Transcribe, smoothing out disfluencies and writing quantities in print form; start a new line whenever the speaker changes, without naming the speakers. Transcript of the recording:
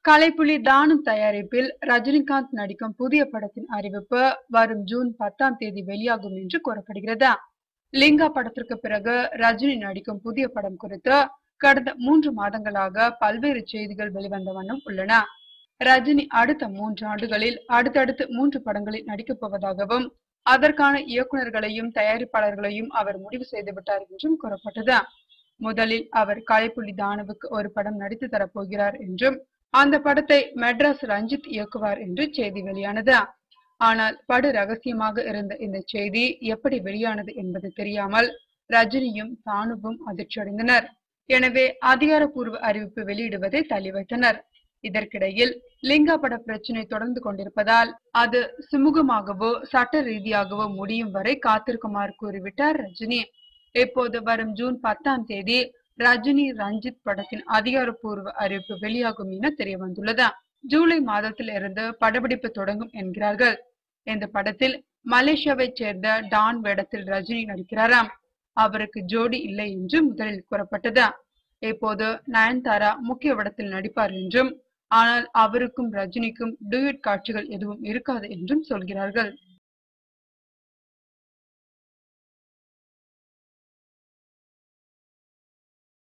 கலைப்புலி தானம் தயாரிப்பில் ரஜினிகாந்த் நடிக்கும் புதிய படத்தின் அறிவிப்பு வரும் ஜூன் 10ஆம் தேதி வெளியாகும் என்று கூறப்படுகிறது. லிங்கா படத்திற்கு பிறகு ரஜினி நடிக்கும் புதிய படம் குறித்து கடந்த 3 மாதங்களாக பல்வேறு செய்திகள் வெளிவந்த வண்ணம் உள்ளன. ரஜினி அடுத்த 3 ஆண்டுகளில் அடுத்தடுத்து 3 படங்களில் நடிக்கப் போவதாகவும் அதற்கான இயக்குநர்களையும் தயாரிப்பாளர்களையும் அவர் முடிவு செய்துவிட்டார் என்றும் கூறப்பட்டது. முதலில் அவர் கலைப்புலி தானுவுக்கு ஒரு படம் நடித்து தரப்போகிறார் என்றும் அந்த படத்தை மெட்ராஸ் ரஞ்சித் இயக்குவார் என்று செய்தி வெளியானது. ஆனால் படு ரகசியமாக இருந்த இந்த செய்தி எப்படி வெளியானது என்பது தெரியாமல் ரஜினியும் தானுவும் அதிர்ச்சியடைந்தனர். எனவே அதிகாரப்பூர்வ அறிவிப்பு வெளியிடுவதை தள்ளி வைத்தனர். இதற்கிடையில் லிங்கா பட பிரச்சனை தொடர்ந்து கொண்டிருப்பதால் அது சுமூகமாகவோ சட்ட ரீதியாகவோ முடியும் வரை காத்திருக்குமாறு கூறிவிட்டார் ரஜினி. இப்போது வரும் ஜூன் 10ஆம் தேதி ரஜினி ரஞ்சித் படத்தின் அதிகாரப்பூர்வ அறிவிப்பு வெளியாகும் என தெரிய வந்துள்ளது. ஜூலை மாதத்தில் இருந்து படப்பிடிப்பு தொடங்கும் என்கிறார்கள். இந்த படத்தில் மலேசியாவை சேர்ந்த டான் வேடத்தில் ரஜினி நடிக்கிறாராம். அவருக்கு ஜோடி இல்லை என்று முதலில் கூறப்பட்டது. இப்போது நயன்தாரா முக்கிய வேடத்தில் நடிப்பார் என்றும், ஆனால் அவருக்கும் ரஜினிக்கும் டூயட் காட்சிகள் எதுவும் இருக்காது என்றும் சொல்கிறார்கள்.